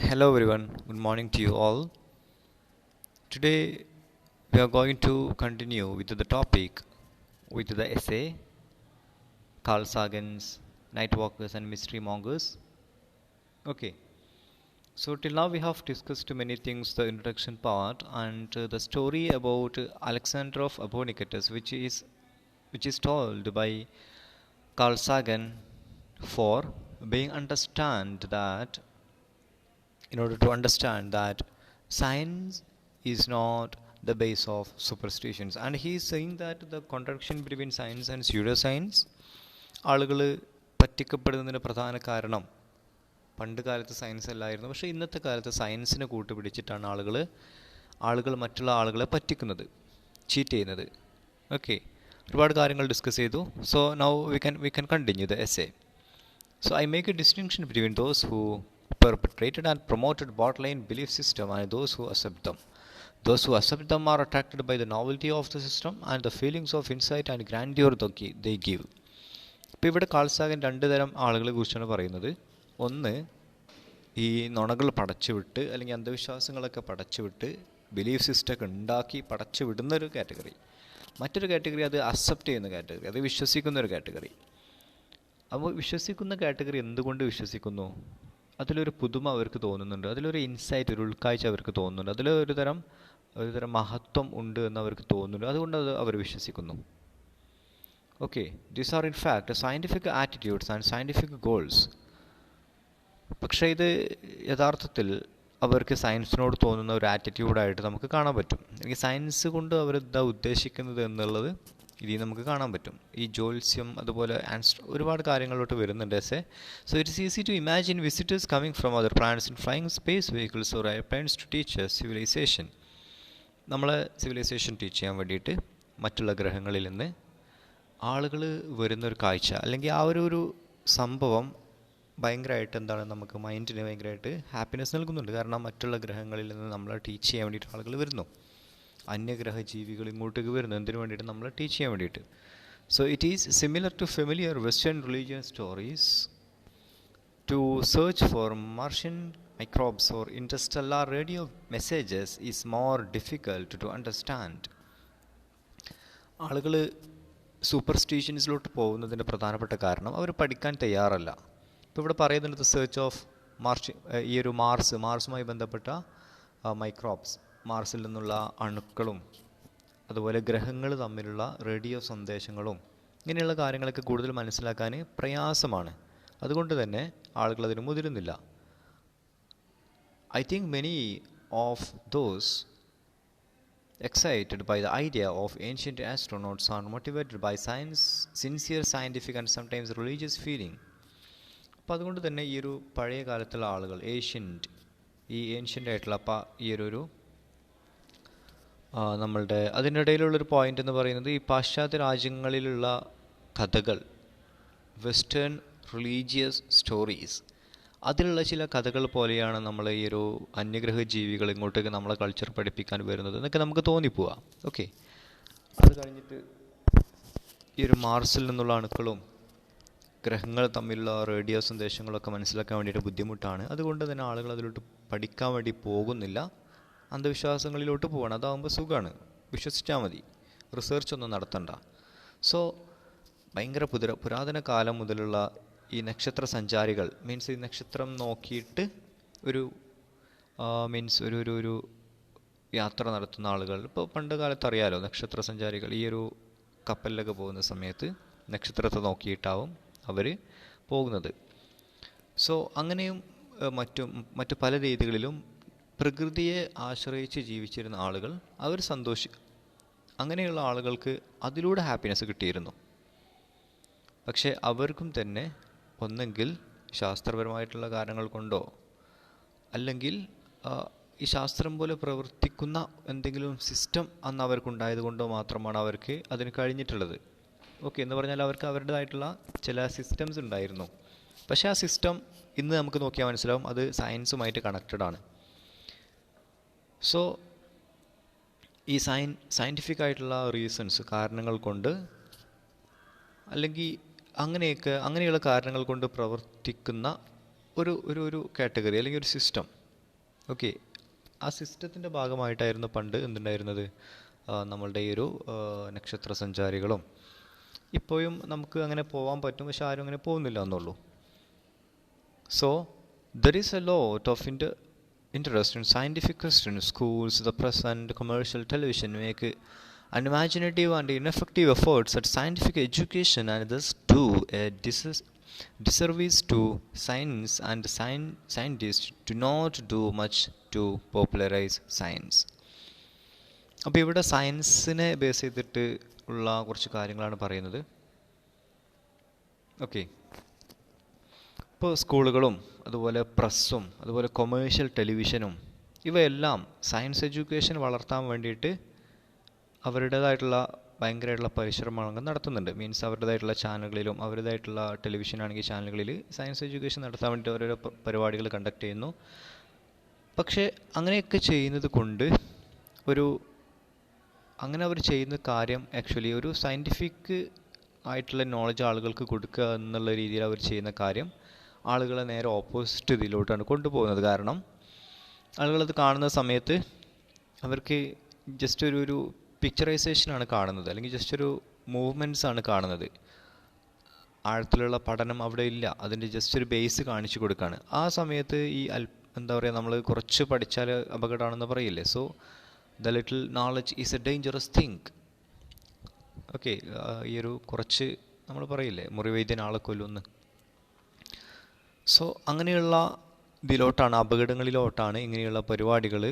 Hello everyone, good morning to you all. Today we are going to continue with the topic with the essay Carl Sagan's Nightwalkers and Mystery Mongers. Okay, so till now we have discussed many things, the introduction part and the story about Alexander of Abonicus, which is told by Carl Sagan for being understand that in order to understand that science is not the base of superstitions, and he is saying that the contradiction between science and pseudoscience ആളുകൾ പറ്റിക്കപ്പെടുന്നതിന് പ്രധാന കാരണം പണ്ട് കാലത്ത് science അല്ലായിരുന്നു, പക്ഷേ ഇന്നത്തെ കാലത്ത് സയൻസിനെ കൂട്ടുപിടിച്ചിട്ടാണ് ആളുകൾ മറ്റുള്ള ആളുകളെ പറ്റിക്കുന്നത്, ചീറ്റ് ചെയ്യുന്നത്. ഓക്കെ, ഒരുപാട് കാര്യങ്ങൾ ഡിസ്കസ് ചെയ്തു. So now we can continue the essay. So I make a distinction between those who perpetrated and promoted borderline belief system and those who accept them. Those who accept them are attracted by the novelty of the system and the feelings of insight and grandeur they give. ഇപ്പോൾ ഇവിടെ Carl Sagan രണ്ട് തരം ആളുകളെ കുറിച്ചാണ് പറയുന്നത്. ഒന്ന്, ഈ നുണകൾ പടച്ചുവിട്ട് അല്ലെങ്കിൽ അന്ധവിശ്വാസങ്ങളൊക്കെ പടച്ചുവിട്ട് ബിലീഫ് സിസ്റ്റമൊക്കെ ഉണ്ടാക്കി പടച്ചു വിടുന്ന ഒരു കാറ്റഗറി. മറ്റൊരു കാറ്റഗറി അത് അക്സെപ്റ്റ് ചെയ്യുന്ന കാറ്റഗറി, അത് വിശ്വസിക്കുന്ന ഒരു കാറ്റഗറി. അപ്പോൾ വിശ്വസിക്കുന്ന കാറ്റഗറി എന്തുകൊണ്ട് വിശ്വസിക്കുന്നു? അതിലൊരു പുതുമ അവർക്ക് തോന്നുന്നുണ്ട്, അതിലൊരു ഇൻസൈറ്റ്, ഒരു ഉൾക്കാഴ്ച അവർക്ക് തോന്നുന്നുണ്ട്, അതിലൊരു തരം മഹത്വം ഉണ്ട് എന്ന് അവർക്ക് തോന്നുന്നുണ്ട്, അതുകൊണ്ട് അവർ വിശ്വസിക്കുന്നു. Okay, these are in fact scientific attitudes and scientific goals. പക്ഷേ ഇത് യഥാർത്ഥത്തിൽ അവർക്ക് സയൻസിനോട് തോന്നുന്ന ഒരു ആറ്റിറ്റ്യൂഡായിട്ട് നമുക്ക് കാണാൻ പറ്റും. അല്ലെങ്കിൽ സയൻസ് കൊണ്ട് അവരെന്താ ഉദ്ദേശിക്കുന്നത് എന്നുള്ളത് ഇതിൽ നമുക്ക് കാണാൻ പറ്റും. ഈ ജ്യോത്സ്യം അതുപോലെ ഒരുപാട് കാര്യങ്ങളിലോട്ട് വരുന്നുണ്ട് essay. So it is easy to imagine visitors coming from other planets in flying space vehicles or airplanes to teach civilisation. നമ്മളെ സിവിലൈസേഷൻ ടീച്ച് ചെയ്യാൻ വേണ്ടിയിട്ട് മറ്റുള്ള ഗ്രഹങ്ങളിൽ നിന്ന് ആളുകൾ വരുന്നൊരു കാഴ്ച, അല്ലെങ്കിൽ ആ ഒരു സംഭവം ഭയങ്കരമായിട്ട് എന്താണ്, നമുക്ക് മൈൻഡിന് ഭയങ്കരമായിട്ട് ഹാപ്പിനെസ് നൽകുന്നുണ്ട്. കാരണം മറ്റുള്ള ഗ്രഹങ്ങളിൽ നിന്ന് നമ്മളെ ടീച്ച് ചെയ്യാൻ വേണ്ടിയിട്ട് ആളുകൾ വരുന്നു, അന്യഗ്രഹ ജീവികൾ ഇങ്ങോട്ടേക്ക് വരുന്നു. എന്തിനു വേണ്ടിയിട്ട്? നമ്മളെ ടീച്ച് ചെയ്യാൻ വേണ്ടിയിട്ട്. So it is similar to familiar western religion stories. To search for Martian microbes or interstellar radio messages is more difficult to understand. ആളുകൾ സൂപ്പർസ്റ്റിഷൻസിലോട്ട് പോകുന്നതിൻ്റെ പ്രധാനപ്പെട്ട കാരണം അവർ പഠിക്കാൻ തയ്യാറല്ല. ഇപ്പോൾ ഇവിടെ പറയുന്നത് സെർച്ച് ഓഫ് ഈ ഒരു മാർസുമായി ബന്ധപ്പെട്ട മൈക്രോബ്സ്, മാർസിൽ നിന്നുള്ള അണുക്കളും അതുപോലെ ഗ്രഹങ്ങൾ തമ്മിലുള്ള റേഡിയോ സന്ദേശങ്ങളും ഇങ്ങനെയുള്ള കാര്യങ്ങളൊക്കെ കൂടുതൽ മനസ്സിലാക്കാൻ പ്രയാസമാണ്. അതുകൊണ്ട് തന്നെ ആളുകൾ അതിന് മുതിരുന്നില്ല. I think many of those excited by the idea of ancient astronauts are motivated by science, sincere scientific and sometimes religious feeling. അപ്പോൾ അതുകൊണ്ട് തന്നെ ഈ ഒരു പഴയ കാലത്തുള്ള ആളുകൾ ഏൻഷ്യൻ്റ് ആയിട്ടുള്ള ഈ ഒരു നമ്മളുടെ അതിനിടയിലുള്ളൊരു പോയിൻ്റ് എന്ന് പറയുന്നത് ഈ പാശ്ചാത്യ രാജ്യങ്ങളിലുള്ള കഥകൾ, വെസ്റ്റേൺ റിലീജിയസ് സ്റ്റോറീസ്, അതിലുള്ള ചില കഥകൾ പോലെയാണ് നമ്മൾ ഈ ഒരു അന്യഗ്രഹ ജീവികൾ ഇങ്ങോട്ടേക്ക് നമ്മളെ കൾച്ചർ പഠിപ്പിക്കാൻ വരുന്നത് എന്നൊക്കെ നമുക്ക് തോന്നിപ്പോവാം. ഓക്കെ, അത് കഴിഞ്ഞിട്ട് ഈ ഒരു മാർസിൽ നിന്നുള്ള അണുക്കളും ഗ്രഹങ്ങൾ തമ്മിലുള്ള റേഡിയോ സന്ദേശങ്ങളൊക്കെ മനസ്സിലാക്കാൻ വേണ്ടിയിട്ട് ബുദ്ധിമുട്ടാണ്. അതുകൊണ്ട് തന്നെ ആളുകൾ അതിലോട്ട് പഠിക്കാൻ വേണ്ടി പോകുന്നില്ല, അന്ധവിശ്വാസങ്ങളിലോട്ട് പോകണം. അതാകുമ്പോൾ സുഖമാണ്, വിശ്വസിച്ചാൽ മതി, റിസർച്ച് ഒന്നും നടത്തണ്ട. സോ ഭയങ്കര പുരാതന കാലം മുതലുള്ള ഈ നക്ഷത്ര സഞ്ചാരികൾ, മീൻസ് ഈ നക്ഷത്രം നോക്കിയിട്ട് ഒരു ഒരു യാത്ര നടത്തുന്ന ആളുകൾ, ഇപ്പോൾ പണ്ട് കാലത്ത് അറിയാലോ, നക്ഷത്ര സഞ്ചാരികൾ ഈ ഒരു കപ്പലിലൊക്കെ പോകുന്ന സമയത്ത് നക്ഷത്രത്തെ നോക്കിയിട്ടാവും അവർ പോകുന്നത്. സോ അങ്ങനെയും മറ്റു പല രീതികളിലും പ്രകൃതിയെ ആശ്രയിച്ച് ജീവിച്ചിരുന്ന ആളുകൾ അവർ അങ്ങനെയുള്ള ആളുകൾക്ക് അതിലൂടെ ഹാപ്പിനെസ് കിട്ടിയിരുന്നു. പക്ഷേ അവർക്കും തന്നെ ഒന്നെങ്കിൽ ശാസ്ത്രപരമായിട്ടുള്ള കാരണങ്ങൾ കൊണ്ടോ അല്ലെങ്കിൽ ഈ ശാസ്ത്രം പോലെ പ്രവർത്തിക്കുന്ന എന്തെങ്കിലും സിസ്റ്റം അന്ന് അവർക്കുണ്ടായത് കൊണ്ടോ മാത്രമാണ് അവർക്ക് അതിന് കഴിഞ്ഞിട്ടുള്ളത്. ഓക്കെ, എന്ന് പറഞ്ഞാൽ അവർക്ക് അവരുടേതായിട്ടുള്ള ചില സിസ്റ്റംസ് ഉണ്ടായിരുന്നു. പക്ഷേ ആ സിസ്റ്റം ഇന്ന് നമുക്ക് നോക്കിയാൽ മനസ്സിലാവും അത് സയൻസുമായിട്ട് കണക്റ്റഡ് ആണ്. സോ ഈ സയൻറ്റിഫിക് ആയിട്ടുള്ള റീസൺസ്, കാരണങ്ങൾ കൊണ്ട് അല്ലെങ്കിൽ അങ്ങനെയുള്ള കാരണങ്ങൾ കൊണ്ട് പ്രവർത്തിക്കുന്ന ഒരു കാറ്റഗറി അല്ലെങ്കിൽ ഒരു സിസ്റ്റം ഓക്കെ, ആ സിസ്റ്റത്തിൻ്റെ ഭാഗമായിട്ടായിരുന്നു പണ്ട് എന്തുണ്ടായിരുന്നത്, നമ്മളുടെ ഈ ഒരു നക്ഷത്ര സഞ്ചാരികളും. ഇപ്പോഴും നമുക്ക് അങ്ങനെ പോകാൻ പറ്റും, പക്ഷെ ആരും അങ്ങനെ പോകുന്നില്ല എന്നുള്ളൂ. So there is a lot of interest in scientific questions. Schools, the press, and commercial television make unimaginative and ineffective efforts at scientific education and thus do a disservice to science, and scientists do not do much to popularize science. അപ്പോൾ ഇവിടെ സയൻസിനെ base ചെയ്തിട്ട് ഉള്ള കുറച്ച് കാര്യങ്ങളാണ് പറയുന്നത്. Okay, ഇപ്പോൾ സ്കൂളുകളും അതുപോലെ പ്രസ്സും അതുപോലെ കൊമേഴ്ഷ്യൽ ടെലിവിഷനും ഇവയെല്ലാം സയൻസ് എഡ്യൂക്കേഷൻ വളർത്താൻ വേണ്ടിയിട്ട് അവരുടേതായിട്ടുള്ള ഭയങ്കരമായിട്ടുള്ള പരിശ്രമങ്ങൾ നടത്തുന്നുണ്ട്. മീൻസ് അവരുടേതായിട്ടുള്ള ചാനലുകളിലും അവരുടേതായിട്ടുള്ള ടെലിവിഷൻ ആണെങ്കിൽ ചാനലുകളിൽ സയൻസ് എഡ്യൂക്കേഷൻ നടത്താൻ വേണ്ടി ഓരോരോ പരിപാടികൾ കണ്ടക്ട് ചെയ്യുന്നു. പക്ഷേ അങ്ങനെയൊക്കെ ചെയ്യുന്നത് കൊണ്ട് അങ്ങനെ അവർ ചെയ്യുന്ന കാര്യം ആക്ച്വലി ഒരു സയൻറ്റിഫിക് ആയിട്ടുള്ള നോളജ് ആളുകൾക്ക് കൊടുക്കുക എന്നുള്ള രീതിയിൽ അവർ ചെയ്യുന്ന കാര്യം ആളുകളെ നേരെ ഓപ്പോസിറ്റ് ഇതിലോട്ടാണ് കൊണ്ടുപോകുന്നത്. കാരണം ആളുകളത് കാണുന്ന സമയത്ത് അവർക്ക് ജസ്റ്റ് ഒരു പിക്ചറൈസേഷനാണ് കാണുന്നത്, അല്ലെങ്കിൽ ജസ്റ്റ് ഒരു മൂവ്മെൻറ്റ്സ് ആണ് കാണുന്നത്. ആഴത്തിലുള്ള പഠനം അവിടെ ഇല്ല, അതിൻ്റെ ജസ്റ്റ് ഒരു ബേസ് കാണിച്ചു കൊടുക്കുകയാണ്. ആ സമയത്ത് ഈ എന്താ പറയുക, നമ്മൾ കുറച്ച് പഠിച്ചാൽ അപകടമാണെന്ന് പറയില്ലേ. So the little knowledge is A dangerous thing. Okay, ഈ ഒരു കുറച്ച് നമ്മൾ പറയില്ലേ, മുറിവൈദ്യൻ ആളെ കൊല്ലുമെന്ന്. സോ അങ്ങനെയുള്ള ഇതിലോട്ടാണ്, അപകടങ്ങളിലോട്ടാണ് ഇങ്ങനെയുള്ള പരിപാടികൾ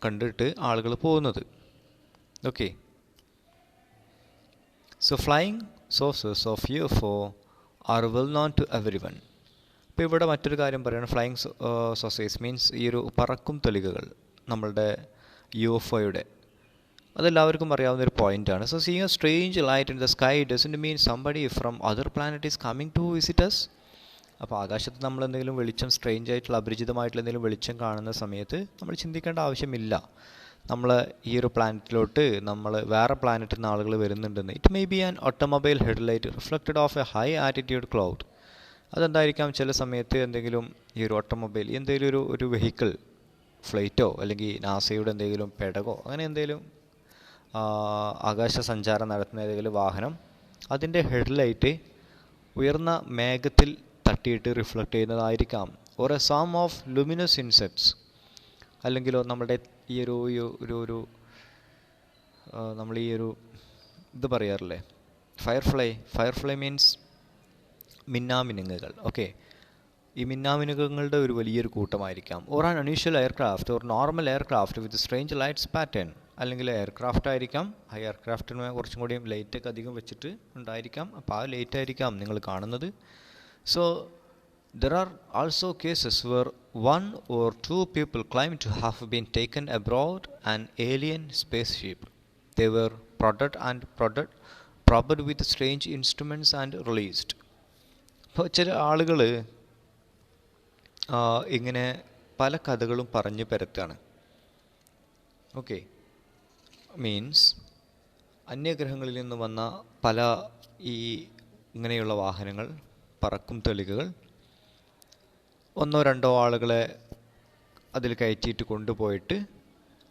കണ്ടിട്ട് ആളുകൾ പോകുന്നത്. Okay, so flying sources of UFO are well known to everyone. ഇപ്പോൾ ഇവിടെ മറ്റൊരു കാര്യം പറയുകയാണ്, ഫ്ലൈയിങ് സോഴ്സസ് മീൻസ് ഈ ഒരു പറക്കും തെളികകൾ നമ്മളുടെ UFOയുടെ, അതെല്ലാവർക്കും അറിയാവുന്നൊരു പോയിൻ്റാണ്. So seeing a strange light in the sky doesn't mean somebody from other planet is coming to visit us. അപ്പോൾ ആകാശത്ത് നമ്മൾ എന്തെങ്കിലും വെളിച്ചം, സ്ട്രേഞ്ച് ആയിട്ടുള്ള അപരിചിതമായിട്ടുള്ള എന്തെങ്കിലും വെളിച്ചം കാണുന്ന സമയത്ത് നമ്മൾ ചിന്തിക്കേണ്ട ആവശ്യമില്ല നമ്മൾ ഈ ഒരു പ്ലാനറ്റിലോട്ട് വേറെ പ്ലാനറ്റിൽ നിന്ന് ആളുകൾ വരുന്നുണ്ടെന്ന്. It may be an automobile headlight reflected off a high attitude cloud. അതെന്തായിരിക്കാം, ചില സമയത്ത് എന്തെങ്കിലും ഈ ഒരു ഓട്ടോമൊബൈൽ, എന്തെങ്കിലും ഒരു വെഹിക്കിൾ, ഫ്ലൈറ്റോ അല്ലെങ്കിൽ നാസയുടെ എന്തെങ്കിലും പെടകോ അങ്ങനെ എന്തെങ്കിലും ആകാശ സഞ്ചാരം നടത്തുന്ന ഏതെങ്കിലും വാഹനം, അതിൻ്റെ ഹെഡ്ലൈറ്റ് ഉയർന്ന മേഘത്തിൽ തട്ടിയിട്ട് റിഫ്ലക്റ്റ് ചെയ്യുന്നതായിരിക്കാം. Or a swarm of luminous insects, അല്ലെങ്കിലോ നമ്മുടെ ഈ നമ്മൾ ഈ ഒരു ഇത് പറയാറില്ലേ, ഫയർഫ്ലൈ മീൻസ് മിന്നാമിനുങ്ങുകൾ. ഓക്കെ, ഈ മിന്നാമിനുകങ്ങളുടെ ഒരു വലിയൊരു കൂട്ടമായിരിക്കാം. Or an unusual aircraft or normal aircraft with strange lights pattern, അല്ലെങ്കിൽ എയർക്രാഫ്റ്റ് ആയിരിക്കാം. ആ എയർക്രാഫ്റ്റിന് കുറച്ചും കൂടിയും ലൈറ്റൊക്കെ അധികം വെച്ചിട്ട് ഉണ്ടായിരിക്കാം. അപ്പോൾ ആ ലൈറ്റ് ആയിരിക്കാം നിങ്ങൾ കാണുന്നത്. So there are also cases where one or two people claim to have been taken aboard an alien spaceship. They were prodded with strange instruments and released. അപ്പോൾ ചില ആളുകൾ ഇങ്ങനെ പല കഥകളും പറഞ്ഞു പരത്താണ്. ഓക്കെ, മീൻസ് അന്യഗ്രഹങ്ങളിൽ നിന്ന് വന്ന പല ഇങ്ങനെയുള്ള വാഹനങ്ങൾ, പറക്കും തെളികകൾ, ഒന്നോ രണ്ടോ ആളുകളെ അതിൽ കയറ്റിയിട്ട് കൊണ്ടുപോയിട്ട്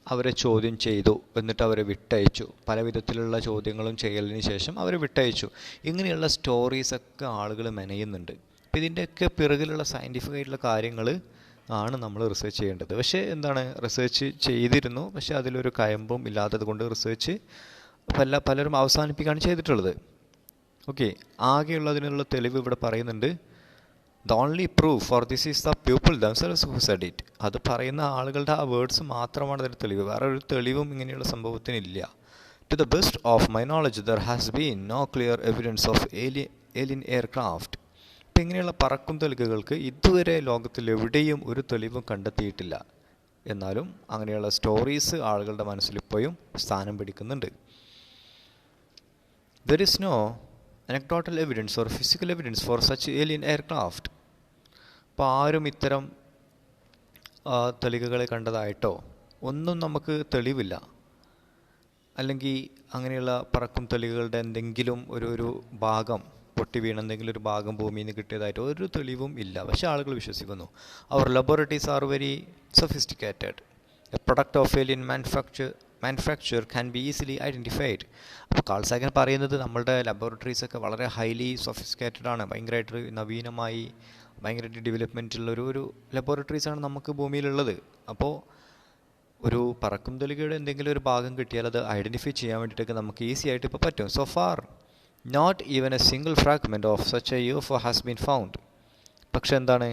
അവരെ ചോദ്യം ചെയ്തു, എന്നിട്ട് അവരെ വിട്ടയച്ചു. പല വിധത്തിലുള്ള ചോദ്യങ്ങളും ചെയ്യലിന് ശേഷം അവരെ വിട്ടയച്ചു. ഇങ്ങനെയുള്ള സ്റ്റോറീസൊക്കെ ആളുകൾ മെനയുന്നുണ്ട്. അപ്പോൾ ഇതിൻ്റെയൊക്കെ പിറകിലുള്ള സയൻറ്റിഫിക് ആയിട്ടുള്ള കാര്യങ്ങൾ ആണ് നമ്മൾ റിസർച്ച് ചെയ്യേണ്ടത്. പക്ഷേ എന്താണ്, റിസർച്ച് ചെയ്തിരുന്നു, പക്ഷേ അതിലൊരു കയമ്പും ഇല്ലാത്തത് കൊണ്ട് റിസർച്ച് പലരും അവസാനിപ്പിക്കുകയാണ് ചെയ്തിട്ടുള്ളത്. ഓക്കെ, ആകെയുള്ളതിനുള്ള തെളിവ് ഇവിടെ പറയുന്നുണ്ട്. The only proof for this is the people themselves who said it. അത് പറയുന്ന ആളുകളുടെ ആ വേർഡ്സ് മാത്രമാണ് അതിൻ്റെ തെളിവ്. വേറെ ഒരു തെളിവും ഇങ്ങനെയുള്ള സംഭവത്തിനില്ല. To the best of my knowledge there has been no clear evidence of alien aircraft. ഇപ്പം ഇങ്ങനെയുള്ള പറക്കും തെളിവുകൾക്ക് ഇതുവരെ ലോകത്തിൽ എവിടെയും ഒരു തെളിവും കണ്ടെത്തിയിട്ടില്ല. എന്നാലും അങ്ങനെയുള്ള സ്റ്റോറീസ് ആളുകളുടെ മനസ്സിൽ ഇപ്പോഴും സ്ഥാനം പിടിക്കുന്നുണ്ട്. There is no anecdotal evidence or physical evidence for such alien aircraft. അപ്പോൾ ആരും ഇത്തരം തെളിവുകളെ കണ്ടതായിട്ടോ ഒന്നും നമുക്ക് തെളിവില്ല. അല്ലെങ്കിൽ അങ്ങനെയുള്ള പറക്കും തെളിവുകളുടെ എന്തെങ്കിലും ഒരു ഭാഗം പൊട്ടി വീണ എന്തെങ്കിലും ഒരു ഭാഗം ഭൂമിയിൽ നിന്ന് കിട്ടിയതായിട്ട് ഒരു തെളിവും ഇല്ല. പക്ഷേ ആളുകൾ വിശ്വസിക്കുന്നു. അവർ laboratories are very sophisticated. A product of alien manufacture can be easily identified. അപ്പോൾ കാൾ സാഗൻ പറയുന്നത് നമ്മളുടെ ലബോറട്ടറീസൊക്കെ വളരെ ഹൈലി സൊഫിസ്റ്റിക്കേറ്റഡ് ആണ്, ഭയങ്കരമായിട്ട് നവീനമായി ഭയങ്കരമായിട്ട് ഡെവലപ്മെൻറ്റുള്ള ഒരു ലബോറട്ടറീസാണ് നമുക്ക് ഭൂമിയിലുള്ളത്. അപ്പോൾ ഒരു പറക്കും തളികയുടെ എന്തെങ്കിലും ഒരു ഭാഗം കിട്ടിയാൽ അത് ഐഡൻറ്റിഫൈ ചെയ്യാൻ വേണ്ടിയിട്ടൊക്കെ നമുക്ക് ഈസി ആയിട്ട് ഇപ്പോൾ പറ്റും. So far not even a single fragment of such a UFO has been found. പക്ഷെ എന്താണ്,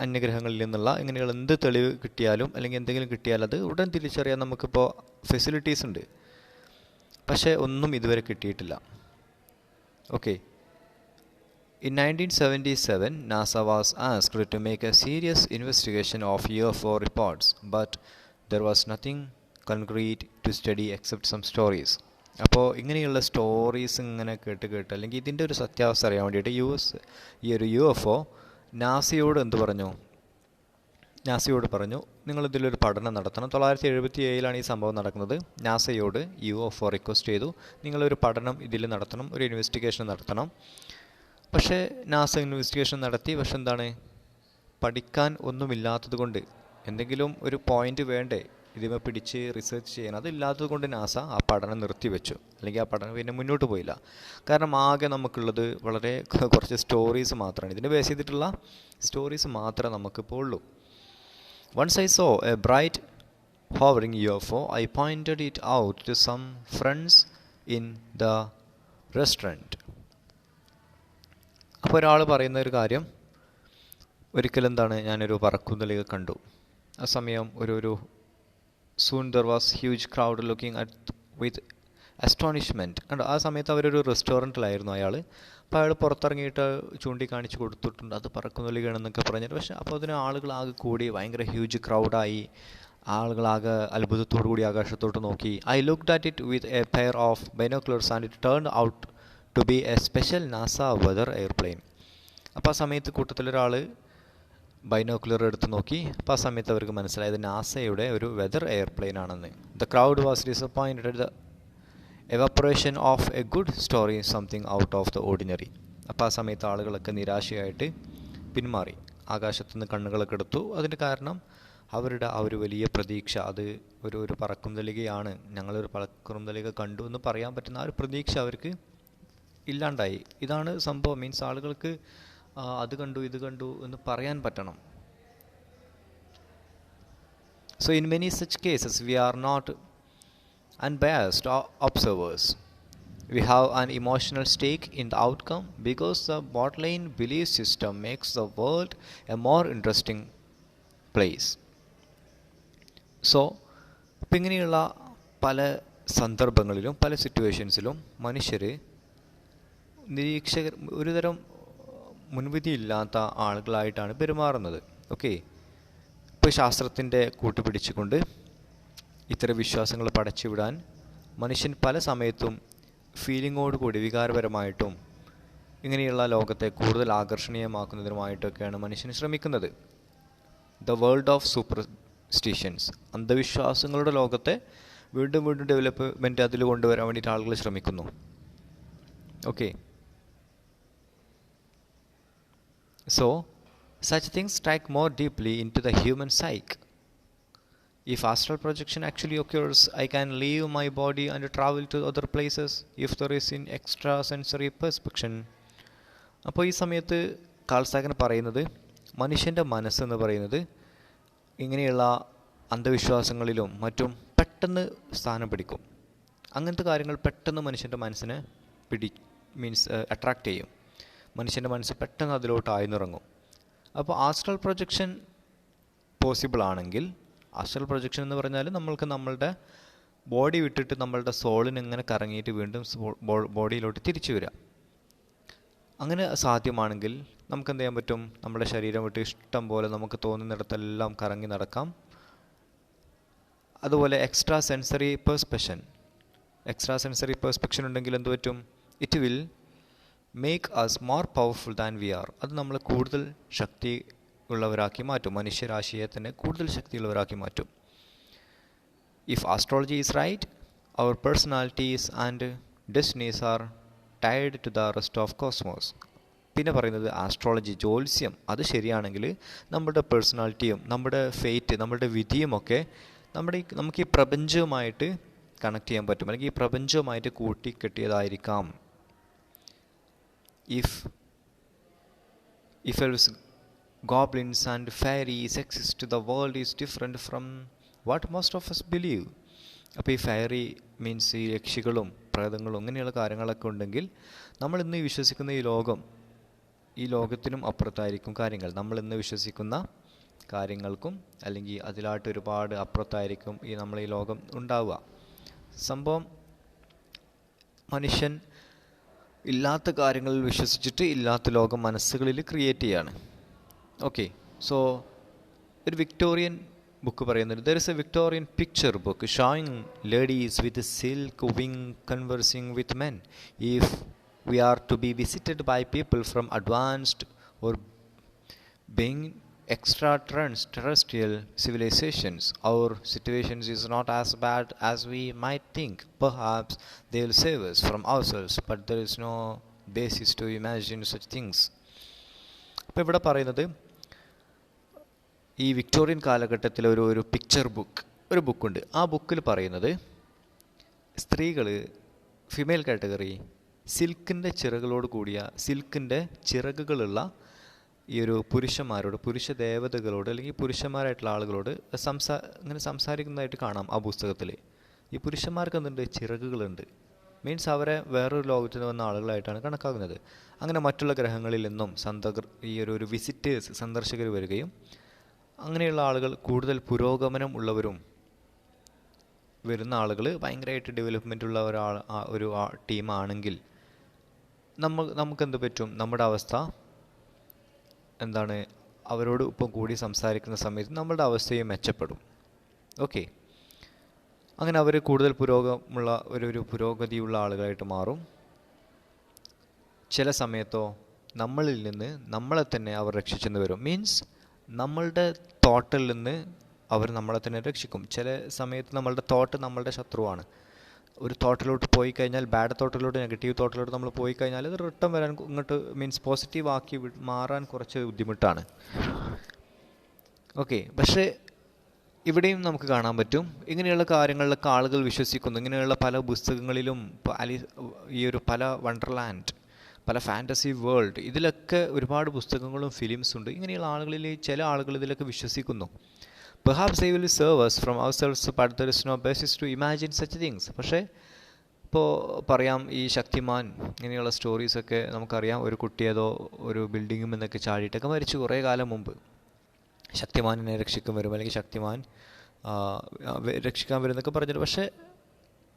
അന്യഗ്രഹങ്ങളിൽ നിന്നുള്ള ഇങ്ങനെയുള്ള എന്ത് തെളിവ് കിട്ടിയാലും അല്ലെങ്കിൽ എന്തെങ്കിലും കിട്ടിയാൽ അത് ഉടൻ തിരിച്ചറിയാൻ നമുക്കിപ്പോൾ ഫെസിലിറ്റീസ് ഉണ്ട്. പക്ഷേ ഒന്നും ഇതുവരെ കിട്ടിയിട്ടില്ല. Okay. In 1977, NASA was asked to make a serious investigation of UFO reports, but there was nothing concrete to study except some stories. അപ്പോൾ ഇങ്ങനെയുള്ള സ്റ്റോറീസ് ഇങ്ങനെ കേട്ട് അല്ലെങ്കിൽ ഇതിൻ്റെ ഒരു സത്യാവസ്ഥ അറിയാൻ വേണ്ടിയിട്ട് ഈ ഒരു UFO നാസയോട് നാസയോട് പറഞ്ഞു, നിങ്ങളിതിലൊരു പഠനം നടത്തണം. 1977 ഈ സംഭവം നടക്കുന്നത്. നാസയോട് UFO റിക്വസ്റ്റ് ചെയ്തു, നിങ്ങളൊരു പഠനം ഇതിൽ നടത്തണം, ഒരു ഇൻവെസ്റ്റിഗേഷൻ നടത്തണം. പക്ഷേ നാസ ഇൻവെസ്റ്റിഗേഷൻ നടത്തി. പക്ഷെ എന്താണ്, പഠിക്കാൻ ഒന്നുമില്ലാത്തത് കൊണ്ട്, എന്തെങ്കിലും ഒരു പോയിന്റ് വേണ്ടേ ഇതിമേ പിടിച്ച് റിസർച്ച് ചെയ്യാൻ, അതില്ലാത്തത് കൊണ്ട് നാസ ആ പഠനം നിർത്തിവെച്ചു. അല്ലെങ്കിൽ ആ പഠനം പിന്നെ മുന്നോട്ട് പോയില്ല. കാരണം ആകെ നമുക്കുള്ളത് വളരെ കുറച്ച് സ്റ്റോറീസ് മാത്രമാണ്. ഇതിനെ ബേസ് ചെയ്തിട്ടുള്ള സ്റ്റോറീസ് മാത്രമേ നമുക്കിപ്പോൾ ഉള്ളൂ. Once I saw a bright hovering UFO, I pointed it out to some friends in the restaurant. അപ്പോൾ ഒരാൾ പറയുന്ന ഒരു കാര്യം, ഒരിക്കലും എന്താണ്, ഞാനൊരു പറക്കുന്തളിക കണ്ടു. ആ സമയം ഒരു soon there was huge crowd looking at with astonishment. കണ്ടോ, ആ സമയത്ത് അവരൊരു റെസ്റ്റോറൻറ്റിലായിരുന്നു അയാൾ. അപ്പോൾ അയാൾ പുറത്തിറങ്ങിയിട്ട് ചൂണ്ടിക്കാണിച്ച് കൊടുത്തിട്ടുണ്ട് അത് പറക്കുന്തളികയാണെന്നൊക്കെ പറഞ്ഞിട്ട്. പക്ഷേ അപ്പോൾ അതിന് ആളുകളാകെ കൂടി ഭയങ്കര ഹ്യൂജ് ക്രൗഡായി. ആളുകളാകെ അത്ഭുതത്തോടു കൂടി ആകാശത്തോട്ട് നോക്കി. I looked at it with a pair of binoculars and it turned out to be a special NASA weather airplane. അപ്പോൾ ആ സമയത്ത് കൂട്ടത്തിലൊരാൾ ബൈനോക്കുലർ എടുത്ത് നോക്കി. അപ്പോൾ ആ സമയത്ത് അവർക്ക് മനസ്സിലായത് നാസയുടെ ഒരു വെതർ എയർപ്ലെയിൻ ആണെന്ന്. The crowd was disappointed. The evaporation of A good story something out of the ordinary. അപ്പോൾ ആ സമയത്ത് ആളുകളൊക്കെ നിരാശയായിട്ട് പിന്മാറി, ആകാശത്തുനിന്ന് കണ്ണുകളൊക്കെ എടുത്തു. അതിന് കാരണം അവരുടെ ആ ഒരു വലിയ പ്രതീക്ഷ, അത് ഒരു പറക്കുംതളികയാണ്, ഞങ്ങളൊരു പറക്കുംതളിക കണ്ടു എന്ന് പറയാൻ പറ്റുന്ന ആ ഒരു പ്രതീക്ഷ അവർക്ക് ഇല്ലാണ്ടായി. ഇതാണ് സംഭവം. മീൻസ് ആളുകൾക്ക് അത് കണ്ടു ഇത് കണ്ടു എന്ന് പറയാൻ പറ്റണം. So in many such cases we are not unbiased observers. We have an emotional stake in the outcome because the bottom-line belief system makes the world a more interesting place. So ഇപ്പം ഇങ്ങനെയുള്ള പല സന്ദർഭങ്ങളിലും പല സിറ്റുവേഷൻസിലും മനുഷ്യർ നിരീക്ഷകർ ഒരുതരം മുൻവിധിയില്ലാത്ത ആളുകളായിട്ടാണ് പെരുമാറുന്നത്. Okay. ഇപ്പോൾ ശാസ്ത്രത്തിൻ്റെ കൂട്ടുപിടിച്ചുകൊണ്ട് ഇത്തരം വിശ്വാസങ്ങൾ പടച്ചുവിടാൻ മനുഷ്യൻ പല സമയത്തും ഫീലിങ്ങോട് കൂടി വികാരപരമായിട്ടും ഇങ്ങനെയുള്ള ലോകത്തെ കൂടുതൽ ആകർഷണീയമാക്കുന്നതിനുമായിട്ടൊക്കെയാണ് മനുഷ്യൻ ശ്രമിക്കുന്നത്. ദ വേൾഡ് ഓഫ് സൂപ്പർസ്റ്റിഷൻസ്, അന്ധവിശ്വാസങ്ങളുടെ ലോകത്തെ വീണ്ടും ഡെവലപ്മെൻറ്റ് അതിൽ കൊണ്ടുവരാൻ വേണ്ടിയിട്ട് ആളുകൾ ശ്രമിക്കുന്നു. Okay. So, such things strike more deeply into the human psyche. If astral projection actually occurs, I can leave my body and travel to other places if there is in extrasensory perception. അപ്പോൾ ഈ സമയത്ത് call Sagan പറയുന്നത് മനുഷ്യൻ്റെ മനസ്സെന്ന് പറയുന്നത് ഇങ്ങനെയുള്ള അന്ധവിശ്വാസങ്ങളിലും മറ്റും പെട്ടെന്ന് സ്ഥാനം പിടിക്കും. അങ്ങനത്തെ കാര്യങ്ങൾ പെട്ടെന്ന് മനുഷ്യൻ്റെ മനസ്സിനെ അട്രാക്റ്റ് ചെയ്യും. മനുഷ്യൻ്റെ മനസ്സ് പെട്ടെന്ന് അതിലോട്ട് ആഴ്ന്നിറങ്ങും. അപ്പോൾ ആസ്ട്രൽ പ്രൊജക്ഷൻ പോസിബിൾ ആണെങ്കിൽ, ആസ്ട്രൽ പ്രൊജക്ഷൻ എന്ന് പറഞ്ഞാൽ നമ്മൾക്ക് നമ്മളുടെ ബോഡി വിട്ടിട്ട് നമ്മളുടെ സോളിന് ഇങ്ങനെ കറങ്ങിയിട്ട് വീണ്ടും ബോഡിയിലോട്ട് തിരിച്ചു വരിക. അങ്ങനെ സാധ്യമാണെങ്കിൽ നമുക്ക് എന്ത് ചെയ്യാൻ പറ്റും, നമ്മുടെ ശരീരം വിട്ട് ഇഷ്ടം പോലെ നമുക്ക് തോന്നുന്നിടത്തെല്ലാം കറങ്ങി നടക്കാം. അതുപോലെ എക്സ്ട്രാ സെൻസറി പെർസ്പെക്ഷൻ ഉണ്ടെങ്കിൽ എന്ത് പറ്റും, it will make us more powerful than we are. അത് നമ്മൾ കൂടുതൽ ശക്തി ഉള്ളവരാക്കി മാറ്റും, മനുഷ്യരാശിയെ തന്നെ കൂടുതൽ ശക്തിയുള്ളവരാക്കി മാറ്റും. If astrology is right, our personalities and destinies are tied to the rest of cosmos. പിന്നെ പറയുന്നത് ആസ്ട്രോളജി, ജ്യോത്സ്യം, അത് ശരിയാണെങ്കിൽ നമ്മുടെ പേഴ്സണാലിറ്റിയും നമ്മുടെ ഫേറ്റ്, നമ്മുടെ വിധിയുമൊക്കെ നമുക്ക് ഈ പ്രപഞ്ചവുമായിട്ട് കണക്ട് ചെയ്യാൻ പറ്റും, അല്ലെങ്കിൽ ഈ പ്രപഞ്ചവുമായിട്ട് കൂട്ടിക്കെട്ടിയതായിരിക്കാം. If else goblins and fairies exist, the world is different from what most of us believe. അപ്പോൾ ഈ ഫെയറി മീൻസ് ഈ യക്ഷികളും പ്രേതങ്ങളും ഇങ്ങനെയുള്ള കാര്യങ്ങളൊക്കെ ഉണ്ടെങ്കിൽ നമ്മൾ ഇന്ന് വിശ്വസിക്കുന്ന ഈ ലോകത്തിനും അപ്പുറത്തായിരിക്കും കാര്യങ്ങൾ. നമ്മൾ ഇന്ന് വിശ്വസിക്കുന്ന കാര്യങ്ങൾക്കും അല്ലെങ്കിൽ അതിലായിട്ട് ഒരുപാട് അപ്പുറത്തായിരിക്കും നമ്മൾ ഈ ലോകം ഉണ്ടാവുക. സംഭവം മനുഷ്യൻ ഇല്ലാത്ത കാര്യങ്ങളിൽ വിശ്വസിച്ചിട്ട് ഇല്ലാത്ത ലോകം മനസ്സുകളിൽ ക്രിയേറ്റ് ചെയ്യാണ്. ഓക്കെ, സോ ഒരു വിക്ടോറിയൻ ബുക്ക് പറയുന്നുണ്ട്, there is A Victorian picture book showing ladies with silk wing കൺവേഴ്സിങ് with men. If we are to be visited by people from advanced or being extraterrestrial civilizations, our situations is not as bad as we might think. Perhaps they will save us from ourselves, but there is no basis to imagine such things. അപ്പോൾ ഇവിടെ പറയുന്നത് ഈ Victorian കാലഘട്ടത്തിലെ ഒരു picture ബുക്കുണ്ട്. ആ ബുക്കിൽ പറയുന്നത് സ്ത്രീകൾ, ഫിമെയിൽ കാറ്റഗറി, സിൽക്കിൻ്റെ ചിറകുകളുള്ള ഈ ഒരു പുരുഷ ദേവതകളോട് അല്ലെങ്കിൽ പുരുഷന്മാരായിട്ടുള്ള ആളുകളോട് ഇങ്ങനെ സംസാരിക്കുന്നതായിട്ട് കാണാം ആ പുസ്തകത്തിൽ. ഈ പുരുഷന്മാർക്ക് എന്തുണ്ട്? ചിറകുകളുണ്ട്. മീൻസ് അവരെ വേറൊരു ലോകത്തിൽ നിന്ന് വന്ന ആളുകളായിട്ടാണ് കണക്കാക്കുന്നത്. അങ്ങനെ മറ്റുള്ള ഗ്രഹങ്ങളിൽ നിന്നും ഈ ഒരു വിസിറ്റേഴ്സ്, സന്ദർശകർ വരികയും അങ്ങനെയുള്ള ആളുകൾ കൂടുതൽ പുരോഗമനം ഉള്ളവരും വരുന്ന ആളുകൾ ഭയങ്കരമായിട്ട് ഡെവലപ്മെൻ്റ് ഉള്ള ഒരു ടീമാണെങ്കിൽ നമുക്കെന്ത് പറ്റും? നമ്മുടെ അവസ്ഥ എന്താണ്? അവരോട് ഇപ്പം കൂടി സംസാരിക്കുന്ന സമയത്ത് നമ്മുടെ അവസ്ഥയും മെച്ചപ്പെടും. ഓക്കെ, അങ്ങനെ അവർ കൂടുതൽ പുരോഗതിയുള്ള ആളുകളായിട്ട് മാറും. ചില സമയത്തോ നമ്മളിൽ നിന്ന് നമ്മളെ തന്നെ അവർ രക്ഷിച്ചെന്ന് വരും. മീൻസ് നമ്മളുടെ തോട്ടിൽ നിന്ന് അവർ നമ്മളെ തന്നെ രക്ഷിക്കും. ചില സമയത്ത് നമ്മളുടെ തോട്ട് നമ്മളുടെ ശത്രുവാണ്. ഒരു തോട്ടിലോട്ട് പോയി കഴിഞ്ഞാൽ, ബാഡ് തോട്ടിലോട്ട്, നെഗറ്റീവ് തോട്ടിലോട്ട് നമ്മൾ പോയി കഴിഞ്ഞാൽ അത് റിട്ടേൺ വരാൻ, ഇങ്ങോട്ട് മീൻസ് പോസിറ്റീവ് ആക്കി മാറാൻ കുറച്ച് ബുദ്ധിമുട്ടാണ്. ഓക്കെ, പക്ഷേ ഇവിടെയും നമുക്ക് കാണാൻ പറ്റും ഇങ്ങനെയുള്ള കാര്യങ്ങളിലൊക്കെ ആളുകൾ വിശ്വസിക്കുന്നു. ഇങ്ങനെയുള്ള പല പുസ്തകങ്ങളിലും ഈ ഒരു പല വണ്ടർലാൻഡ്, പല ഫാൻറ്റസി വേൾഡ്, ഇതിലൊക്കെ ഒരുപാട് പുസ്തകങ്ങളും ഫിലിംസും ഉണ്ട്. ഇങ്ങനെയുള്ള ചില ആളുകൾ ഇതിലൊക്കെ വിശ്വസിക്കുന്നു. Perhaps they will serve us from ourselves, but there is no basis to imagine such things. പക്ഷേ ഇപ്പോൾ പറയാം, ഈ ശക്തിമാൻ ഇങ്ങനെയുള്ള സ്റ്റോറീസൊക്കെ നമുക്കറിയാം. ഒരു കുട്ടിയേതോ ഒരു ബിൽഡിങ്ങിൽ നിന്നൊക്കെ ചാടിയിട്ടൊക്കെ മരിച്ചു കുറേ കാലം മുമ്പ്. ശക്തിമാനെ രക്ഷിക്കാൻ വരും, അല്ലെങ്കിൽ ശക്തിമാൻ രക്ഷിക്കാൻ വരുന്നൊക്കെ പറഞ്ഞിട്ട്. പക്ഷേ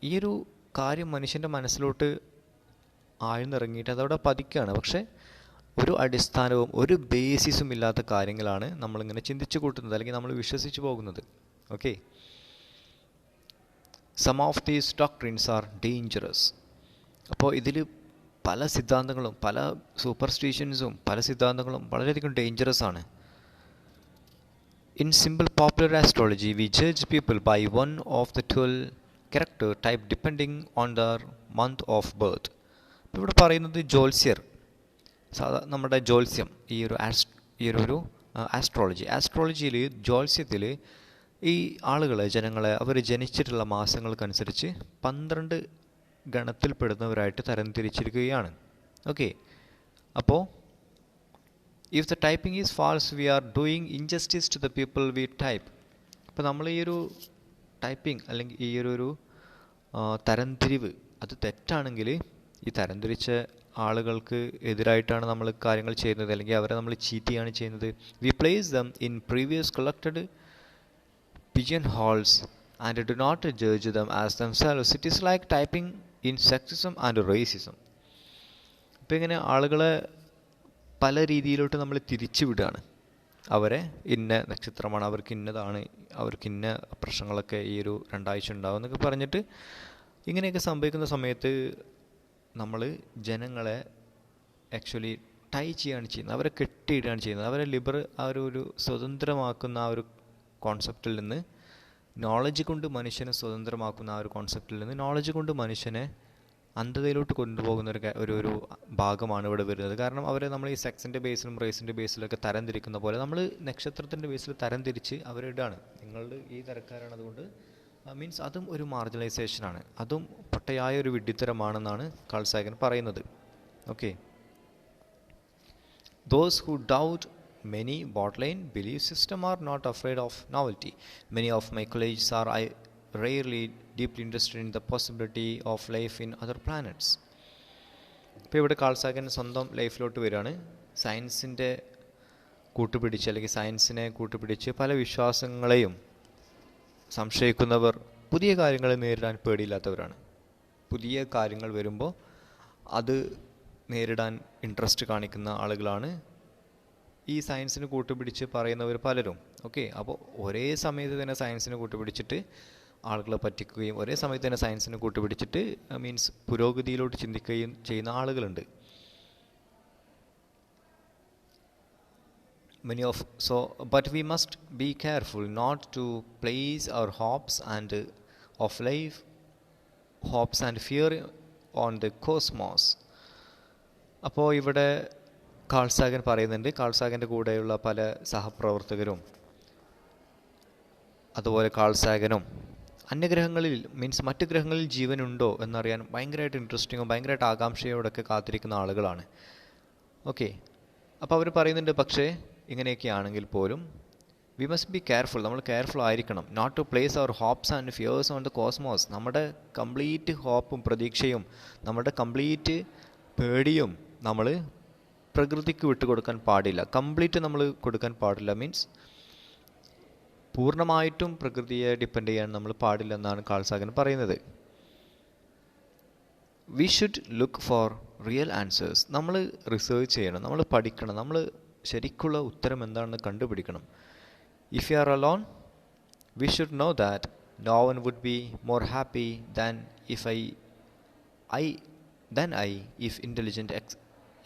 ഈ ഒരു കാര്യം മനുഷ്യൻ്റെ മനസ്സിലോട്ട് ആഴ്ന്നിറങ്ങിയിട്ട് അതവിടെ പതിക്കുകയാണ്. പക്ഷേ ഒരു അടിസ്ഥാനവും ഒരു ബേസിസും ഇല്ലാത്ത കാര്യങ്ങളാണ് നമ്മളിങ്ങനെ ചിന്തിച്ചു കൂട്ടുന്നത്, അല്ലെങ്കിൽ നമ്മൾ വിശ്വസിച്ച് പോകുന്നത്. Okay, some of these doctrines are dangerous. അപ്പോൾ ഇതിൽ പല സിദ്ധാന്തങ്ങളും, പല സൂപ്പർസ്റ്റിഷൻസും, പല സിദ്ധാന്തങ്ങളും വളരെയധികം ഡേഞ്ചറസ് ആണ്. In simple popular astrology we judge people by one of the 12 character type depending on the month of birth. ഇവിടെ പറയുന്നത് നമ്മുടെ ജ്യോത്സ്യം, ഈ ഒരു ആസ്ട്രോളജിയിൽ, ജ്യോത്സ്യത്തിൽ ഈ ജനങ്ങളെ അവർ ജനിച്ചിട്ടുള്ള മാസങ്ങൾക്കനുസരിച്ച് 12 ഗണത്തിൽപ്പെടുന്നവരായിട്ട് തരംതിരിച്ചിരിക്കുകയാണ്. ഓക്കെ, അപ്പോൾ if the typing is false we are doing injustice to the people we type. അപ്പോൾ നമ്മൾ ഈ ഒരു ടൈപ്പിംഗ് അല്ലെങ്കിൽ ഈ ഒരു തരംതിരിവ് അത് തെറ്റാണെങ്കിൽ ഈ തരംതിരിച്ച ആളുകൾക്ക് എതിരായിട്ടാണ് നമ്മൾ കാര്യങ്ങൾ ചെയ്യുന്നത്, അല്ലെങ്കിൽ അവരെ നമ്മൾ ചീറ്റ് ചെയ്യാണ് ചെയ്യുന്നത്. We place them in previous collected pigeon holes and do not judge them as themselves. It is like typing in sexism and racism. അപ്പോൾ ഇങ്ങനെ ആളുകളെ പല രീതിയിലോട്ട് നമ്മൾ തിരിച്ചു വിടുകയാണ്. അവരെ ഇന്ന നക്ഷത്രമാണ്, അവർക്ക് ഇന്നതാണ്, അവർക്ക് ഇന്ന പ്രശ്നങ്ങളൊക്കെ ഈ ഒരു 2 ആഴ്ച ഉണ്ടാവും എന്നൊക്കെ പറഞ്ഞിട്ട് ഇങ്ങനെയൊക്കെ സംഭവിക്കുന്ന സമയത്ത് നമ്മൾ ജനങ്ങളെ ആക്ച്വലി ടൈ ചെയ്യുകയാണ് ചെയ്യുന്നത്, അവരെ കെട്ടിയിടുകയാണ് ചെയ്യുന്നത്. അവരെ ഒരു സ്വതന്ത്രമാക്കുന്ന ആ ഒരു കോൺസെപ്റ്റിൽ നിന്ന്, നോളജ് കൊണ്ട് മനുഷ്യനെ സ്വതന്ത്രമാക്കുന്ന ആ ഒരു കോൺസെപ്റ്റിൽ നിന്ന് നോളജ് കൊണ്ട് മനുഷ്യനെ അന്ധതയിലോട്ട് കൊണ്ടുപോകുന്ന ഒരു ഭാഗമാണ് ഇവിടെ വരുന്നത്. കാരണം അവരെ നമ്മൾ ഈ സെക്സിൻ്റെ ബേസിലും റേസിൻ്റെ ബേസിലൊക്കെ തരംതിരിക്കുന്ന പോലെ നമ്മൾ നക്ഷത്രത്തിൻ്റെ ബേസിൽ തരംതിരിച്ച് അവരിടാണ്. നിങ്ങൾ ഈ തരക്കാരാണ്, അതുകൊണ്ട് മീൻസ് അതും ഒരു മാർജിനലൈസേഷനാണ്, അതും പൊട്ടയായ ഒരു വിഡ്ഢിത്തരമാണെന്നാണ് കാൾ സാഗൻ പറയുന്നത്. Okay, those who doubt many botline belief system are not afraid of novelty. Many of my colleagues are rarely deeply interested in the possibility of life in other planets. ഇപ്പോൾ ഇവിടെ call Sagan സ്വന്തം ലൈഫിലോട്ട് വരികയാണ്. സയൻസിൻ്റെ കൂട്ടുപിടിച്ച് അല്ലെങ്കിൽ സയൻസിനെ കൂട്ടുപിടിച്ച് പല വിശ്വാസങ്ങളെയും സംശയിക്കുന്നവർ പുതിയ കാര്യങ്ങളെ നേരിടാൻ പേടിയില്ലാത്തവരാണ്. പുതിയ കാര്യങ്ങൾ വരുമ്പോൾ അത് നേരിടാൻ ഇൻട്രസ്റ്റ് കാണിക്കുന്ന ആളുകളാണ് ഈ സയൻസിന് കൂട്ടുപിടിച്ച് പറയുന്നവർ പലരും. ഓക്കെ, അപ്പോൾ ഒരേ സമയത്ത് തന്നെ സയൻസിന് കൂട്ടുപിടിച്ചിട്ട് ആളുകളെ പറ്റിക്കുകയും ഒരേ സമയത്ത് തന്നെ സയൻസിന് കൂട്ടുപിടിച്ചിട്ട് മീൻസ് പുരോഗതിയിലോട്ട് ചിന്തിക്കുകയും ചെയ്യുന്ന ആളുകളുണ്ട്. But we must be careful not to place our hopes and fear on the cosmos. അപ്പോൾ ഇവിടെ കാൾ സാഗൻ പറയുന്നുണ്ട്, കാൾ സാഗൻ്റെ കൂടെയുള്ള പല സഹപ്രവർത്തകരും അതുപോലെ കാൾ സാഗനും അന്യഗ്രഹങ്ങളിൽ മീൻസ് മറ്റ് ഗ്രഹങ്ങളിൽ ജീവനുണ്ടോ എന്നറിയാൻ ഭയങ്കരമായിട്ട് ഇൻട്രസ്റ്റിങ്ങും ഭയങ്കരമായിട്ട് ആകാംക്ഷയോടൊക്കെ കാത്തിരിക്കുന്ന ആളുകളാണ്. ഓക്കെ, അപ്പോൾ അവർ പറയുന്നുണ്ട്, പക്ഷേ ഇങ്ങനെയൊക്കെ ആണെങ്കിൽ പോലും വി മസ്റ്റ് ബി കെയർഫുൾ, നമ്മൾ കെയർഫുൾ ആയിരിക്കണം. Not to place our hopes and fears on the cosmos. നമ്മുടെ കംപ്ലീറ്റ് ഹോപ്പും പ്രതീക്ഷയും നമ്മുടെ കംപ്ലീറ്റ് പേടിയും നമ്മൾ പ്രകൃതിക്ക് വിട്ടുകൊടുക്കാൻ പാടില്ല. കംപ്ലീറ്റ് നമ്മൾ കൊടുക്കാൻ പാടില്ല, മീൻസ് പൂർണ്ണമായിട്ടും പ്രകൃതിയെ ഡിപ്പെൻഡ് ചെയ്യാൻ നമ്മൾ പാടില്ലെന്നാണ് കാൾ സാഗൻ പറയുന്നത്. We should look for real answers. നമ്മൾ റിസർച്ച് ചെയ്യണം, നമ്മൾ പഠിക്കണം, നമ്മൾ ശരിക്കുള്ള ഉത്തരം എന്താണെന്ന് കണ്ടുപിടിക്കണം. If you are alone we should know that no one would be more happy than if intelligent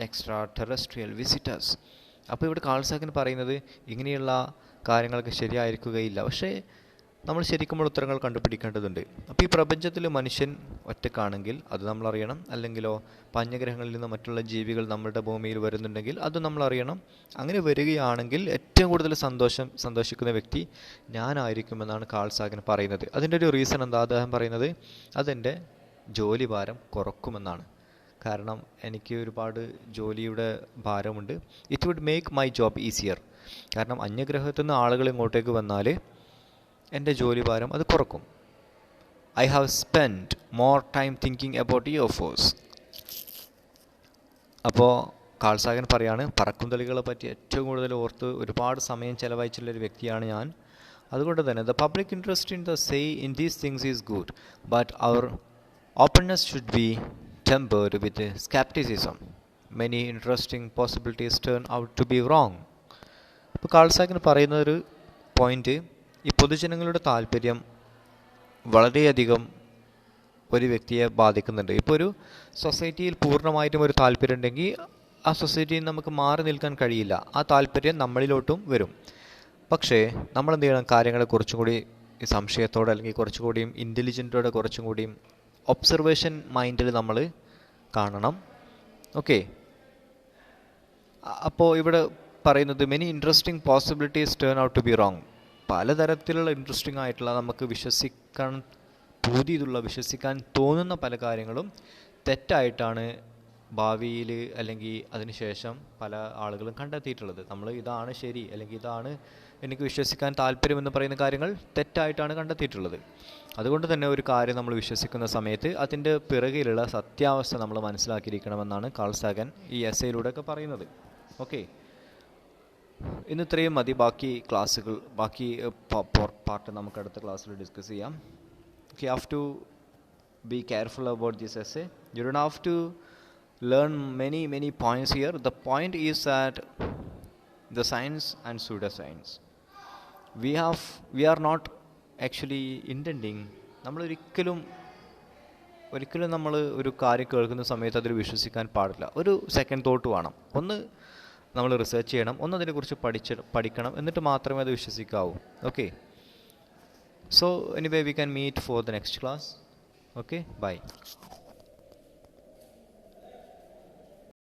extraterrestrial visitors. അപ്പോൾ ഇവിടെ കാൾ സാഗൻ പറയുന്നത് ഇങ്ങനെയുള്ള കാര്യങ്ങളൊക്കെ ശരിയായിരിക്കുകയില്ല, പക്ഷേ നമ്മൾ ശരിക്കുമുള്ള ഉത്തരങ്ങൾ കണ്ടുപിടിക്കേണ്ടതുണ്ട്. അപ്പോൾ ഈ പ്രപഞ്ചത്തിൽ മനുഷ്യൻ ഒറ്റക്കാണെങ്കിൽ അത് നമ്മൾ അറിയണം, അല്ലെങ്കിലോ അന്യഗ്രഹങ്ങളിൽ നിന്ന് മറ്റുള്ള ജീവികൾ നമ്മുടെ ഭൂമിയിൽ വരുന്നുണ്ടെങ്കിൽ അത് നമ്മൾ അറിയണം. അങ്ങനെ വരികയാണെങ്കിൽ ഏറ്റവും കൂടുതൽ സന്തോഷിക്കുന്ന വ്യക്തി ഞാനായിരിക്കുമെന്നാണ് കാൾ സാഗൻ പറയുന്നത്. അതിൻ്റെ ഒരു റീസൺ എന്താ? അദ്ദേഹം പറയുന്നത് അതെൻ്റെ ജോലി ഭാരം കുറക്കുമെന്നാണ്. കാരണം എനിക്ക് ഒരുപാട് ജോലിയുടെ ഭാരമുണ്ട്. It would make my job easier. കാരണം അന്യഗ്രഹത്തിൽ നിന്ന് ആളുകൾ ഇങ്ങോട്ടേക്ക് വന്നാൽ എൻ്റെ ജോലി ഭാരം അത് കുറക്കും. I have spend more time thinking about UFOs. അപ്പോൾ കാൾ സാഗൻ പറയാണ്, പറക്കുംതളികളെ പറ്റി ഏറ്റവും കൂടുതൽ ഓർത്ത് ഒരുപാട് സമയം ചെലവഴിച്ചുള്ളൊരു വ്യക്തിയാണ് ഞാൻ. അതുകൊണ്ട് തന്നെ the public interest in these things is good, but our openness should be tempered with skepticism. Many interesting possibilities turn out to be wrong. ഇപ്പോൾ കാൾ സാഗൻ പറയുന്ന ഒരു പോയിന്റ്, ഈ പൊതുജനങ്ങളുടെ താല്പര്യം വളരെയധികം ഒരു വ്യക്തിയെ ബാധിക്കുന്നുണ്ട്. ഇപ്പോൾ ഒരു സൊസൈറ്റിയിൽ പൂർണ്ണമായിട്ടും ഒരു താല്പര്യം ഉണ്ടെങ്കിൽ ആ സൊസൈറ്റിയിൽ നമുക്ക് മാറി നിൽക്കാൻ കഴിയില്ല. ആ താല്പര്യം നമ്മളിലോട്ടും വരും. പക്ഷേ നമ്മൾ എന്ത് ചെയ്യണം? കാര്യങ്ങളെ കുറച്ചും കൂടി സംശയത്തോടെ അല്ലെങ്കിൽ കുറച്ചും കൂടിയും ഇൻ്റലിജൻറ്റോടെ കുറച്ചും കൂടിയും ഒബ്സർവേഷൻ മൈൻഡിൽ നമ്മൾ കാണണം. ഓക്കെ, അപ്പോൾ ഇവിടെ പറയുന്നത് many interesting possibilities turn out to be wrong. പലതരത്തിലുള്ള ഇൻട്രസ്റ്റിംഗ് ആയിട്ടുള്ള നമുക്ക് വിശ്വസിക്കാൻ തോന്നുന്ന പല കാര്യങ്ങളും തെറ്റായിട്ടാണ് ഭാവിയിൽ അല്ലെങ്കിൽ അതിനുശേഷം പല ആളുകളും കണ്ടെത്തിയിട്ടുള്ളത്. നമ്മൾ ഇതാണ് ശരി അല്ലെങ്കിൽ ഇതാണ് എനിക്ക് വിശ്വസിക്കാൻ താല്പര്യമെന്ന് പറയുന്ന കാര്യങ്ങൾ തെറ്റായിട്ടാണ് കണ്ടെത്തിയിട്ടുള്ളത്. അതുകൊണ്ട് തന്നെ ഒരു കാര്യം നമ്മൾ വിശ്വസിക്കുന്ന സമയത്ത് അതിൻ്റെ പിറകിലുള്ള സത്യാവസ്ഥ നമ്മൾ മനസ്സിലാക്കിയിരിക്കണമെന്നാണ് കാൾ സാഗൻ ഈ എസ്സേയിലൂടെയൊക്കെ പറയുന്നത്. ഓക്കെ, ഇന്ന് ഇത്രയും മതി. ബാക്കി പാർട്ട് നമുക്ക് അടുത്ത ക്ലാസ്സിൽ ഡിസ്കസ് ചെയ്യാം. Okay, have to be careful about this essay. You don't have to learn many points here. The point is that the science and pseudoscience, we are not actually intending, നമ്മൾ ഒരിക്കലും നമ്മൾ ഒരു കാര്യം കേൾക്കുന്ന സമയത്ത് അതിൽ വിശ്വസിക്കാൻ പാടില്ല. ഒരു സെക്കൻഡ് തോട്ട് വേണം. ഒന്ന് നമ്മൾ റിസർച്ച് ചെയ്യണം, ഒന്ന് അതിനെക്കുറിച്ച് പഠിക്കണം, എന്നിട്ട് മാത്രമേ അത് വിശ്വസിക്കാവൂ. Okay, so anyway we can meet for the next class. Okay, by.